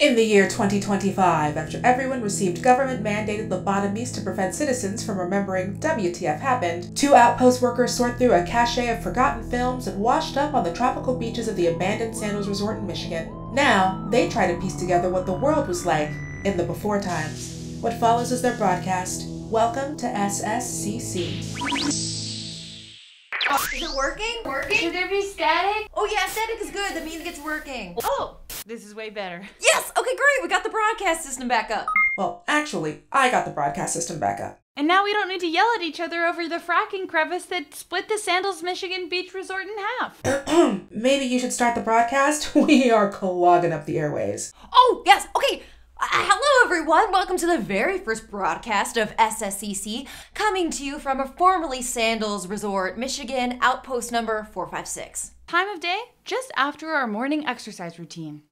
In the year 2025, after everyone received government-mandated lobotomies to prevent citizens from remembering WTF happened, two outpost workers sort through a cache of forgotten films and washed up on the tropical beaches of the abandoned Sandals Resort in Michigan. Now, they try to piece together what the world was like in the before times. What follows is their broadcast. Welcome to SSCC. Is it working? Should there be static? Oh yeah, static is good. That means it's working. Oh, this is way better. Yes! Okay, great. We got the broadcast system back up. Well, actually, I got the broadcast system back up. And now we don't need to yell at each other over the fracking crevice that split the Sandals Michigan Beach Resort in half. Maybe you should start the broadcast? We are clogging up the airways. Oh, yes. Okay. Hello, everyone. Welcome to the very first broadcast of SSCC, coming to you from a formerly Sandals Resort, Michigan, outpost number 456. Time of day, just after our morning exercise routine.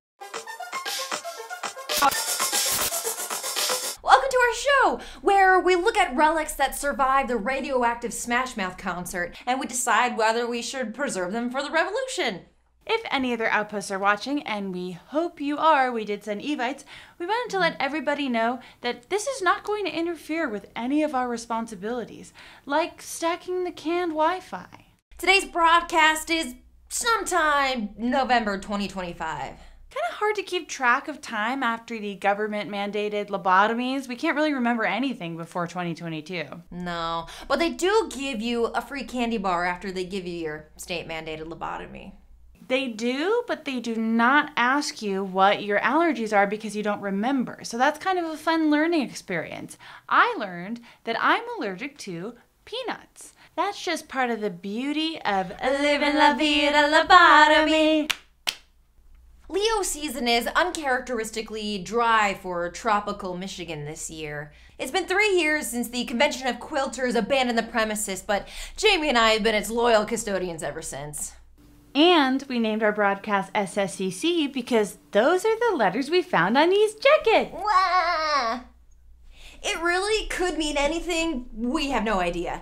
Welcome to our show, where we look at relics that survived the radioactive Smash Mouth concert, and we decide whether we should preserve them for the revolution. If any other outposts are watching, and we hope you are, we did send evites, we wanted to let everybody know that this is not going to interfere with any of our responsibilities, like stacking the canned Wi-Fi. Today's broadcast is sometime November 2025. Kind of hard to keep track of time after the government-mandated lobotomies. We can't really remember anything before 2022. No, but they do give you a free candy bar after they give you your state-mandated lobotomy. They do, but they do not ask you what your allergies are because you don't remember. So that's kind of a fun learning experience. I learned that I'm allergic to peanuts. That's just part of the beauty of living la vida lobotomy. Leo season is uncharacteristically dry for tropical Michigan this year. It's been 3 years since the Convention of Quilters abandoned the premises, but Jamie and I have been its loyal custodians ever since. And we named our broadcast SSCC because those are the letters we found on E's jacket. Wah! It really could mean anything. We have no idea.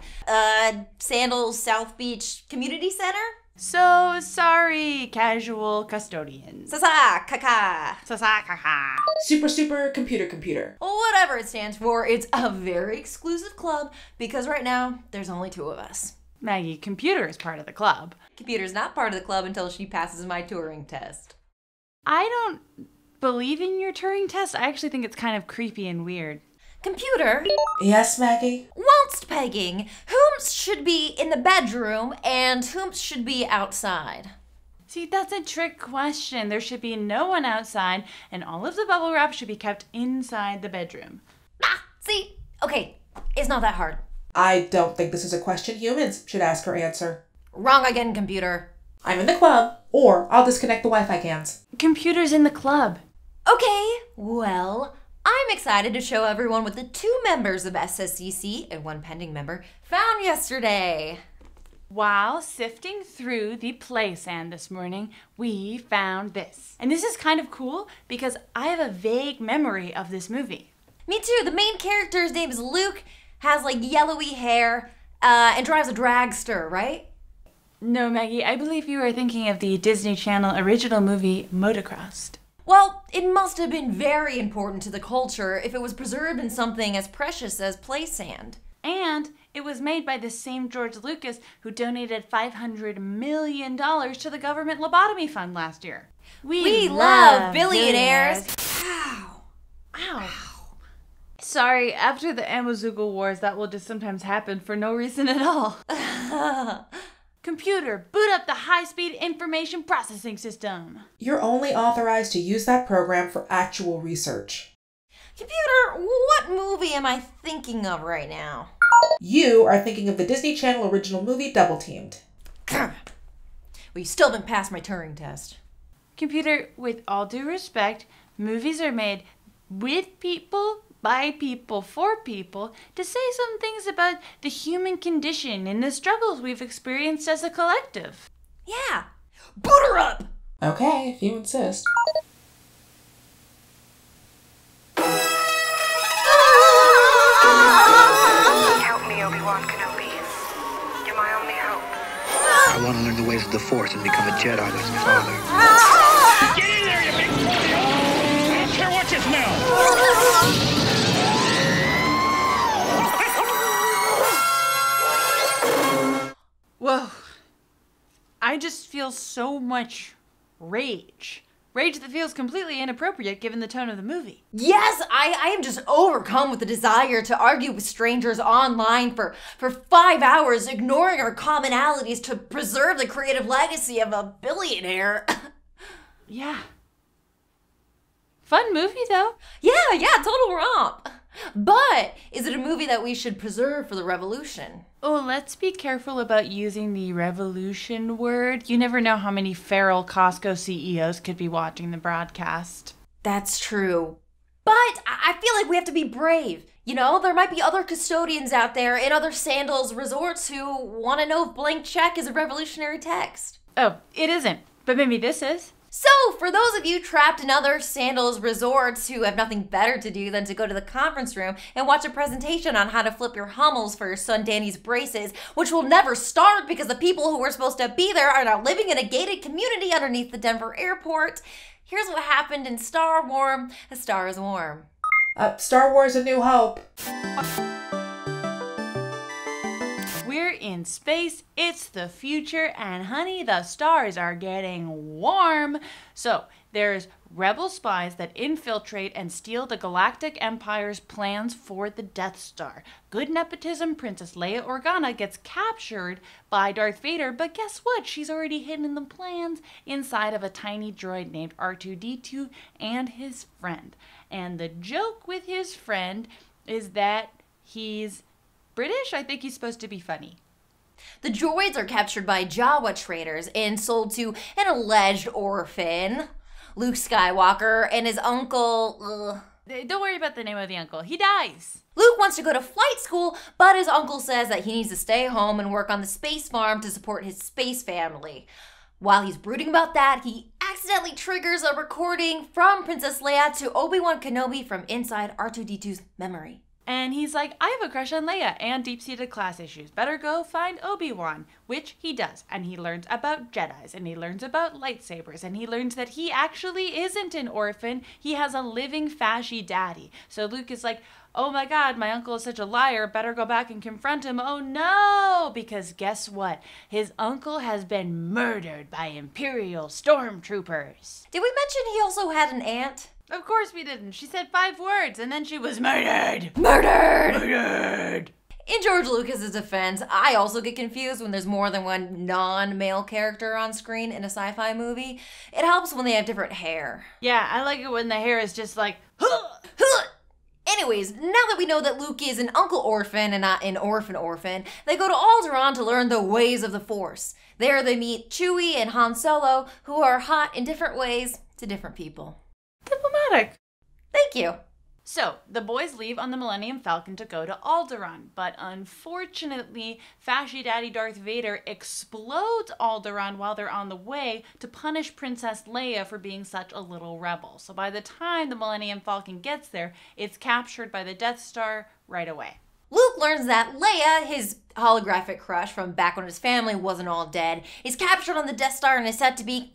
Sandals South Beach Community Center? So sorry, casual custodians. Sasa kaka. Sasa kaka. Super computer. Well, whatever it stands for, it's a very exclusive club because right now there's only 2 of us. Maggie, computer is part of the club. Computer's not part of the club until she passes my Turing test. I don't believe in your Turing test. I actually think it's kind of creepy and weird. Computer? Yes, Maggie? Whilst pegging, whom should be in the bedroom and whom should be outside? See, that's a trick question. There should be no one outside, and all of the bubble wrap should be kept inside the bedroom. See? Okay, it's not that hard. I don't think this is a question humans should ask or answer. Wrong again, computer. I'm in the club, or I'll disconnect the Wi-Fi cans. Computer's in the club. Okay, well, I'm excited to show everyone what the 2 members of SSCC and 1 pending member found yesterday. While sifting through the play sand this morning, we found this. And this is kind of cool because I have a vague memory of this movie. Me too. The main character's name is Luke, has like yellowy hair, and drives a dragster, right? No, Maggie, I believe you are thinking of the Disney Channel original movie Motocrossed. Well, it must have been very important to the culture if it was preserved in something as precious as play sand. And it was made by the same George Lucas who donated $500 million to the government lobotomy fund last year. We love billionaires. Ow. Ow. Sorry, after the Amazoogle Wars, that will just sometimes happen for no reason at all. Computer, boot up the high-speed information processing system. You're only authorized to use that program for actual research. Computer, what movie am I thinking of right now? You are thinking of the Disney Channel original movie Double Teamed. Well, you still haven't passed my Turing test. Computer, with all due respect, movies are made with people, by people, for people, to say some things about the human condition and the struggles we've experienced as a collective. Yeah, boot her up! Okay, if you insist. Help me, Obi-Wan Kenobi. You're my only hope. I want to learn the ways of the Force and become a Jedi like my father. Get in there, you big boy! Whoa. I just feel so much rage. Rage that feels completely inappropriate given the tone of the movie. Yes, I am just overcome with the desire to argue with strangers online for 5 hours, ignoring our commonalities to preserve the creative legacy of a billionaire. Yeah. Fun movie, though. Yeah, total romp. But is it a movie that we should preserve for the revolution? Oh, let's be careful about using the revolution word. You never know how many feral Costco CEOs could be watching the broadcast. That's true. But I feel like we have to be brave. You know, there might be other custodians out there in other sandals resorts who want to know if blank check is a revolutionary text. Oh, it isn't. But maybe this is. So, for those of you trapped in other sandals resorts who have nothing better to do than to go to the conference room and watch a presentation on how to flip your Hummels for your son Danny's braces, which will never start because the people who were supposed to be there are now living in a gated community underneath the Denver airport, here's what happened in Star Warm, A Star is Warm. Star Wars A New Hope. We're in space, it's the future, and honey, the stars are getting warm. So, there's rebel spies that infiltrate and steal the Galactic Empire's plans for the Death Star. Good nepotism Princess Leia Organa gets captured by Darth Vader, but guess what? She's already hidden the plans inside of a tiny droid named R2-D2 and his friend. And the joke with his friend is that he's British? I think he's supposed to be funny. The droids are captured by Jawa traders and sold to an alleged orphan, Luke Skywalker, and his uncle. Don't worry about the name of the uncle. He dies. Luke wants to go to flight school, but his uncle says that he needs to stay home and work on the space farm to support his space family. While he's brooding about that, he accidentally triggers a recording from Princess Leia to Obi-Wan Kenobi from inside R2-D2's memory. And he's like, I have a crush on Leia and deep-seated class issues. Better go find Obi-Wan, which he does. And he learns about Jedis, and he learns about lightsabers, and he learns that he actually isn't an orphan. He has a living fashy daddy. So Luke is like, oh my god, my uncle is such a liar. Better go back and confront him. Oh no! Because guess what? His uncle has been murdered by Imperial stormtroopers. Did we mention he also had an aunt? Of course we didn't. She said 5 words and then she was murdered. Murdered! In George Lucas's defense, I also get confused when there's more than one non-male character on screen in a sci-fi movie. It helps when they have different hair. Yeah, I like it when the hair is just like, huh. Anyways, now that we know that Luke is an uncle orphan and not an orphan, they go to Alderaan to learn the ways of the Force. There they meet Chewie and Han Solo, who are hot in different ways to different people. Diplomatic. Thank you. So, the boys leave on the Millennium Falcon to go to Alderaan, but unfortunately, Fashy Daddy Darth Vader explodes Alderaan while they're on the way to punish Princess Leia for being such a little rebel. So by the time the Millennium Falcon gets there, it's captured by the Death Star right away. Luke learns that Leia, his holographic crush from back when his family wasn't all dead, is captured on the Death Star and is set to be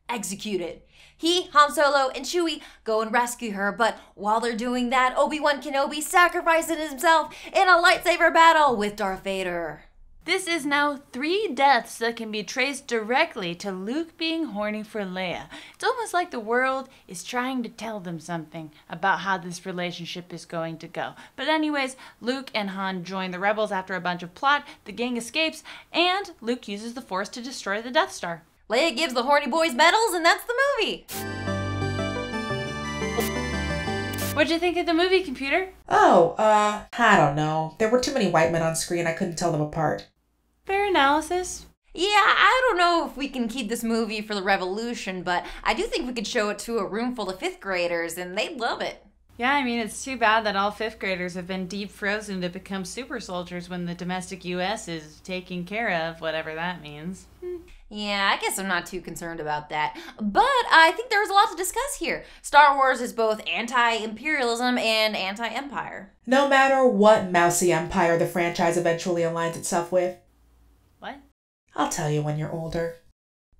executed. He, Han Solo, and Chewie go and rescue her, but while they're doing that, Obi-Wan Kenobi sacrifices himself in a lightsaber battle with Darth Vader. This is now 3 deaths that can be traced directly to Luke being horny for Leia. It's almost like the world is trying to tell them something about how this relationship is going to go. But anyways, Luke and Han join the rebels after a bunch of plot, the gang escapes, and Luke uses the Force to destroy the Death Star. Leia gives the horny boys medals, and that's the movie. What'd you think of the movie, computer? I don't know. There were too many white men on screen, I couldn't tell them apart. Fair analysis. Yeah, I don't know if we can keep this movie for the revolution, but I do think we could show it to a room full of 5th graders, and they'd love it. Yeah, I mean, it's too bad that all 5th graders have been deep frozen to become super soldiers when the domestic U.S. is taking care of whatever that means. Yeah, I guess I'm not too concerned about that. But I think there's a lot to discuss here. Star Wars is both anti-imperialism and anti-empire. No matter what mousy empire the franchise eventually aligns itself with. What? I'll tell you when you're older.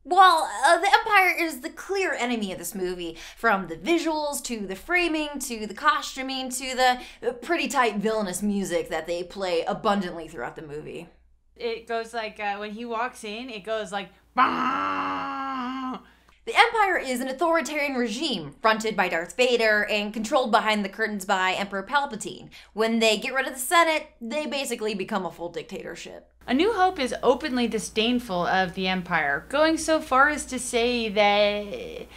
Well, the Empire is the clear enemy of this movie, from the visuals to the framing to the costuming to the pretty tight villainous music that they play abundantly throughout the movie. It goes like, when he walks in, it goes like, bah! The Empire is an authoritarian regime fronted by Darth Vader and controlled behind the curtains by Emperor Palpatine. When they get rid of the Senate, they basically become a full dictatorship. A New Hope is openly disdainful of the Empire, going so far as to say that...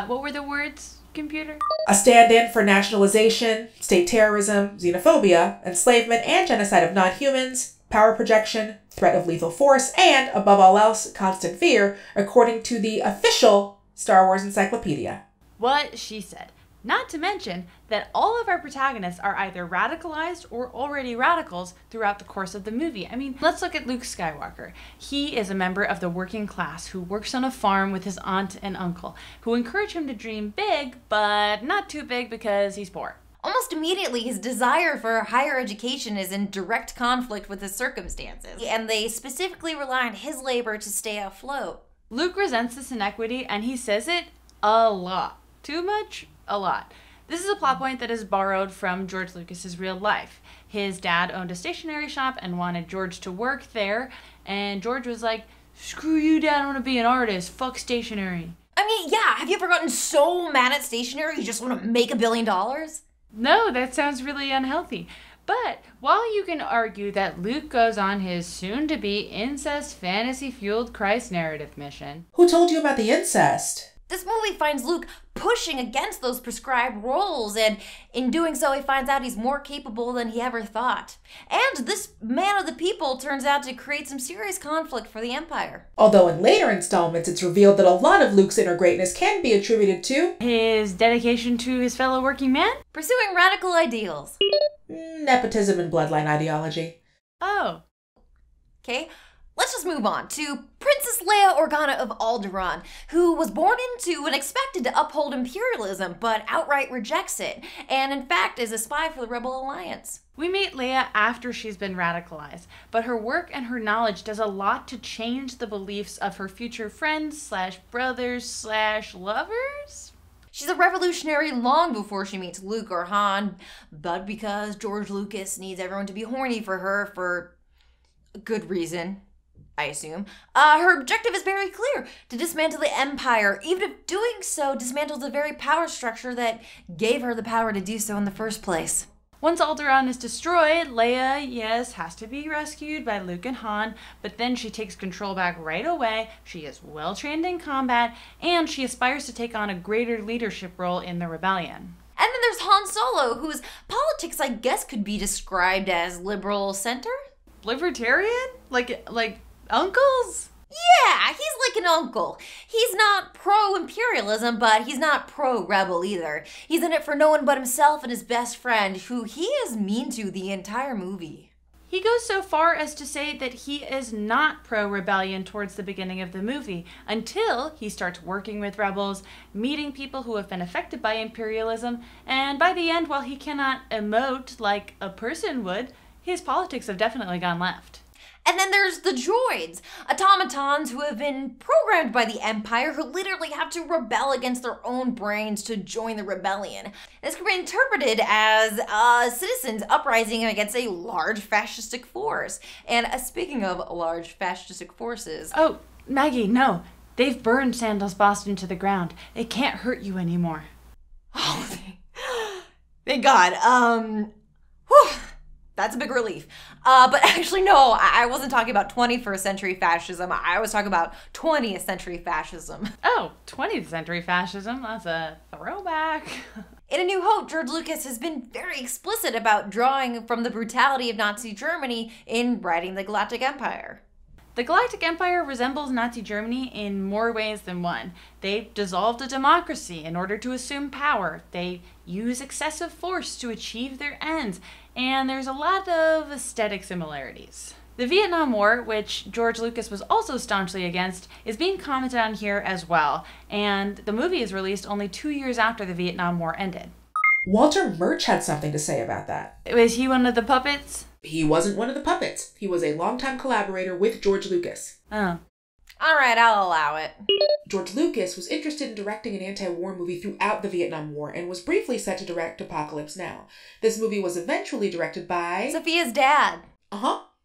what were the words, computer? A stand-in for nationalization, state terrorism, xenophobia, enslavement and genocide of non-humans, power projection, threat of lethal force, and, above all else, constant fear, according to the official Star Wars Encyclopedia. What she said. Not to mention that all of our protagonists are either radicalized or already radicals throughout the course of the movie. I mean, let's look at Luke Skywalker. He is a member of the working class who works on a farm with his aunt and uncle, who encourage him to dream big, but not too big because he's poor. Almost immediately, his desire for higher education is in direct conflict with his circumstances, and they specifically rely on his labor to stay afloat. Luke resents this inequity, and he says it a lot. Too much? A lot. This is a plot point that is borrowed from George Lucas's real life. His dad owned a stationery shop and wanted George to work there, and George was like, "Screw you, Dad, I want to be an artist. Fuck stationery." I mean, yeah, have you ever gotten so mad at stationery you just want to make $1 billion? No, that sounds really unhealthy. But while you can argue that Luke goes on his soon-to-be incest fantasy-fueled Christ narrative mission... Who told you about the incest? This movie finds Luke pushing against those prescribed roles, and in doing so he finds out he's more capable than he ever thought. And this man of the people turns out to create some serious conflict for the Empire. Although in later installments it's revealed that a lot of Luke's inner greatness can be attributed to his dedication to his fellow working man? Pursuing radical ideals. Nepotism and bloodline ideology. Oh. Okay. Let's just move on to Princess Leia Organa of Alderaan, who was born into and expected to uphold imperialism, but outright rejects it, and in fact is a spy for the Rebel Alliance. We meet Leia after she's been radicalized, but her work and her knowledge does a lot to change the beliefs of her future friends / brothers / lovers? She's a revolutionary long before she meets Luke or Han, but because George Lucas needs everyone to be horny for her for good reason, I assume, her objective is very clear: to dismantle the Empire, even if doing so dismantles the very power structure that gave her the power to do so in the first place. Once Alderaan is destroyed, Leia, yes, has to be rescued by Luke and Han, but then she takes control back right away. She is well trained in combat, and she aspires to take on a greater leadership role in the rebellion. And then there's Han Solo, whose politics, I guess, could be described as liberal center? Libertarian? Like uncles? Yeah, he's like an uncle. He's not pro-imperialism, but he's not pro-rebel either. He's in it for no one but himself and his best friend, who he is mean to the entire movie. He goes so far as to say that he is not pro-rebellion towards the beginning of the movie, until he starts working with rebels, meeting people who have been affected by imperialism, and by the end, while he cannot emote like a person would, his politics have definitely gone left. And then there's the droids, automatons who have been programmed by the Empire, who literally have to rebel against their own brains to join the rebellion. This can be interpreted as citizens uprising against a large fascistic force. And speaking of large fascistic forces... Oh, Maggie, no. They've burned Sandals Boston to the ground. It can't hurt you anymore. Oh, thank God. Whew. That's a big relief. But actually, no, I wasn't talking about 21st century fascism. I was talking about 20th century fascism. Oh, 20th century fascism? That's a throwback. In A New Hope, George Lucas has been very explicit about drawing from the brutality of Nazi Germany in writing the Galactic Empire. The Galactic Empire resembles Nazi Germany in more ways than one. They dissolved a democracy in order to assume power. They use excessive force to achieve their ends. And there's a lot of aesthetic similarities. The Vietnam War, which George Lucas was also staunchly against, is being commented on here as well. And the movie is released only 2 years after the Vietnam War ended. Walter Murch had something to say about that. Was he one of the puppets? He wasn't one of the puppets. He was a longtime collaborator with George Lucas. Oh. Alright, I'll allow it. George Lucas was interested in directing an anti-war movie throughout the Vietnam War and was briefly set to direct Apocalypse Now. This movie was eventually directed by... Sophia's dad.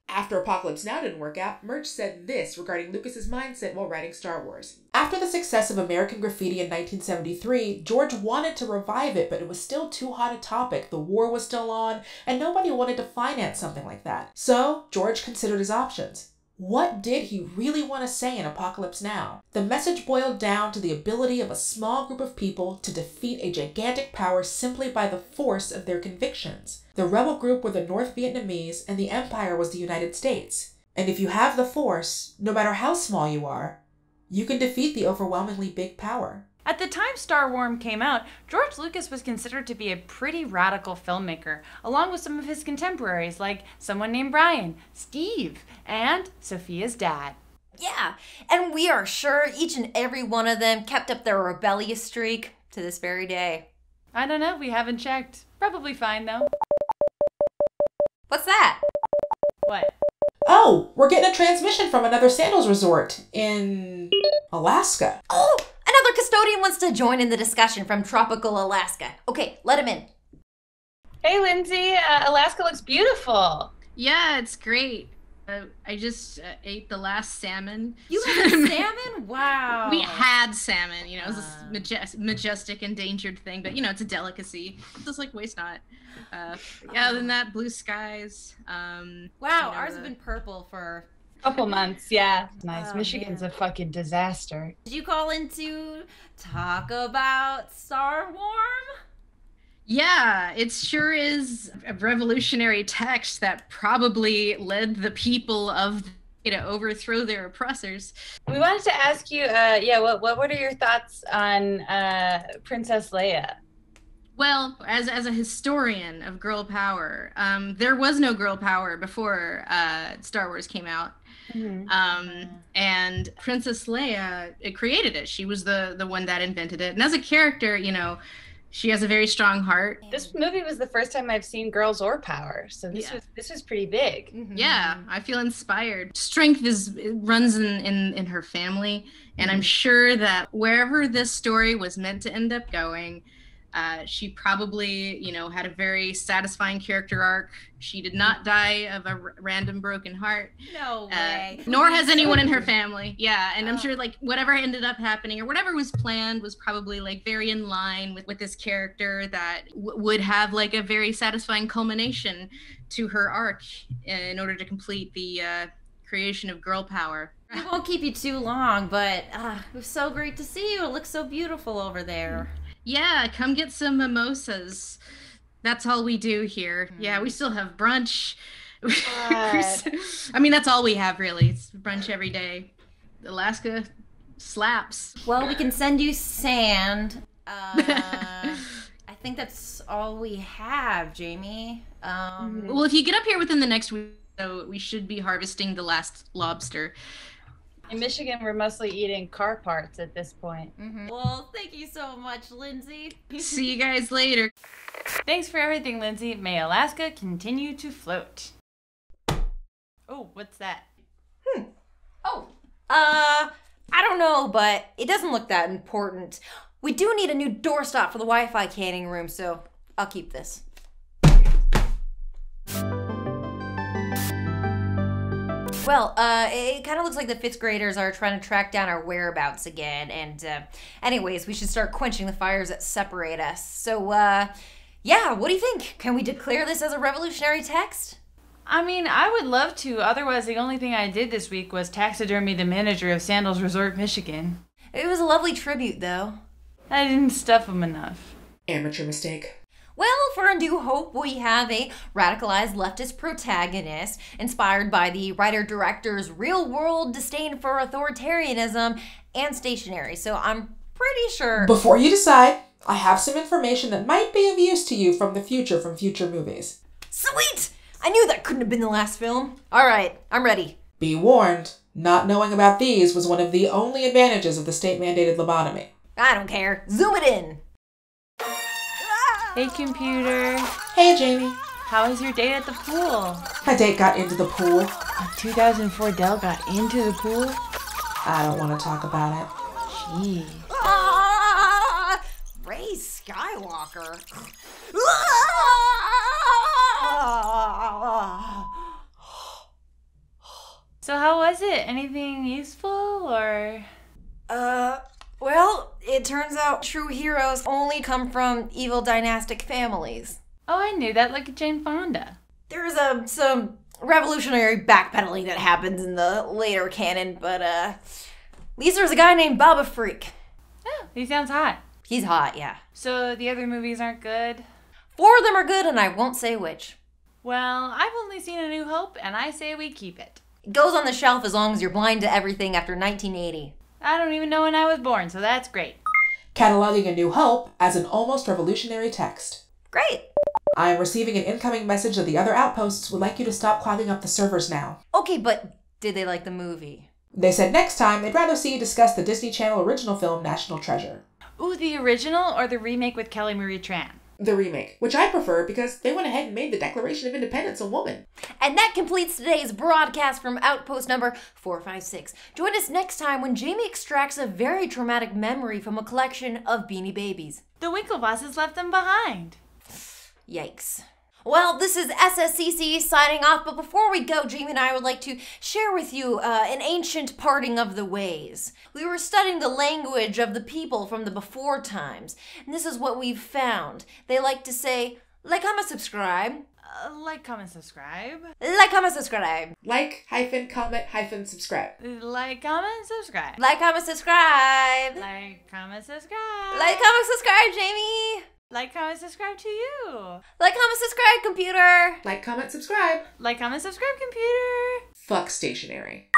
After Apocalypse Now didn't work out, Murch said this regarding Lucas's mindset while writing Star Wars. After the success of American Graffiti in 1973, George wanted to revive it, but it was still too hot a topic, the war was still on, and nobody wanted to finance something like that. So, George considered his options. What did he really want to say in Apocalypse Now? The message boiled down to the ability of a small group of people to defeat a gigantic power simply by the force of their convictions. The rebel group were the North Vietnamese, and the empire was the United States. And if you have the force, no matter how small you are, you can defeat the overwhelmingly big power. At the time Star Wars came out, George Lucas was considered to be a pretty radical filmmaker, along with some of his contemporaries like someone named Brian, Steve, and Sophia's dad. Yeah, and we are sure each and every one of them kept up their rebellious streak to this very day. I don't know, we haven't checked. Probably fine though. What's that? What? Oh, we're getting a transmission from another sandals resort in Alaska. Oh, another custodian wants to join in the discussion from tropical Alaska. Okay, let him in. Hey, Lindsay. Alaska looks beautiful. Yeah, it's great. I just ate the last salmon. You had salmon? Wow. We had salmon, you know, it was this majestic endangered thing, but you know, it's a delicacy. Just like waste not. Yeah, other than that, blue skies. Wow, you know, ours have been purple for... Couple months, yeah. Nice. Oh, Michigan's man. a fucking disaster. Did you call in to talk about Star Wars? Yeah, it sure is a revolutionary text that probably led the people of to overthrow their oppressors. We wanted to ask you, what are your thoughts on Princess Leia? Well, as a historian of girl power, there was no girl power before Star Wars came out. Mm-hmm. And Princess Leia, it created it. She was the one that invented it. And as a character, you know, she has a very strong heart. This movie was the first time I've seen girls or power, so this was pretty big. Mm-hmm. Yeah, I feel inspired. Strength runs in her family, and I'm sure that wherever this story was meant to end up going, she probably, you know, had a very satisfying character arc. She did not die of a random broken heart. No way. Nor has anyone in her family. Yeah, and I'm sure like whatever ended up happening or whatever was planned was probably like very in line with this character that would have like a very satisfying culmination to her arc in order to complete the creation of girl power. We won't keep you too long, but it was so great to see you. It looks so beautiful over there. Yeah, come get some mimosas. That's all we do here. Yeah, we still have brunch. I mean, that's all we have, really. It's brunch every day. Alaska slaps. Well, we can send you sand. I think that's all we have, Jamie. Well, if you get up here within the next week, so we should be harvesting the last lobster. In Michigan, we're mostly eating car parts at this point. Mm-hmm. Well, thank you so much, Lindsay. See you guys later. Thanks for everything, Lindsay. May Alaska continue to float. Oh, what's that? Oh, I don't know, but it doesn't look that important. We do need a new doorstop for the Wi-Fi canning room, so I'll keep this. Well, it kind of looks like the 5th graders are trying to track down our whereabouts again, and anyways, we should start quenching the fires that separate us. So, yeah, what do you think? Can we declare this as a revolutionary text? I mean, I would love to, otherwise the only thing I did this week was taxidermy the manager of Sandals Resort, Michigan. It was a lovely tribute, though. I didn't stuff him enough. Amateur mistake. Well, for A New Hope, we have a radicalized leftist protagonist inspired by the writer-director's real-world disdain for authoritarianism and stationery, so I'm pretty sure... Before you decide, I have some information that might be of use to you from future movies. Sweet! I knew that couldn't have been the last film. All right, I'm ready. Be warned, not knowing about these was one of the only advantages of the state-mandated lobotomy. I don't care. Zoom it in. Hey, computer. Hey, Jamie. How was your date at the pool? My date got into the pool. A 2004 Dell got into the pool? I don't want to talk about it. Gee. Ray Skywalker. So how was it? Anything useful or? Well, it turns out true heroes only come from evil dynastic families. Oh, I knew that, like Jane Fonda. There's some revolutionary backpedaling that happens in the later canon, but at least there's a guy named Baba Freak. Oh, he sounds hot. He's hot, yeah. So the other movies aren't good? 4 of them are good, and I won't say which. Well, I've only seen A New Hope, and I say we keep it. It goes on the shelf as long as you're blind to everything after 1980. I don't even know when I was born, so that's great. Cataloging A New Hope as an almost revolutionary text. Great! I am receiving an incoming message that the other outposts would like you to stop clogging up the servers now. Okay, but did they like the movie? They said next time they'd rather see you discuss the Disney Channel original film National Treasure. Ooh, the original or the remake with Kelly Marie Tran? The remake, which I prefer because they went ahead and made the Declaration of Independence a woman. And that completes today's broadcast from Outpost number 456. Join us next time when Jamie extracts a very traumatic memory from a collection of Beanie Babies. The Winklevosses left them behind. Yikes. Well, this is SSCC signing off, but before we go, Jamie and I would like to share with you an ancient parting of the ways. We were studying the language of the people from the before times, and this is what we've found. They like to say, like, comment, subscribe. Like, comment, subscribe. Like, comment, subscribe. Like, comment, subscribe. Like, comment, subscribe. Like, comment, subscribe. Like, comment, subscribe. Like, comment, subscribe, Jamie. Like, comment, subscribe to you. Like, comment, subscribe, computer. Like, comment, subscribe. Like, comment, subscribe, computer. Fuck stationery.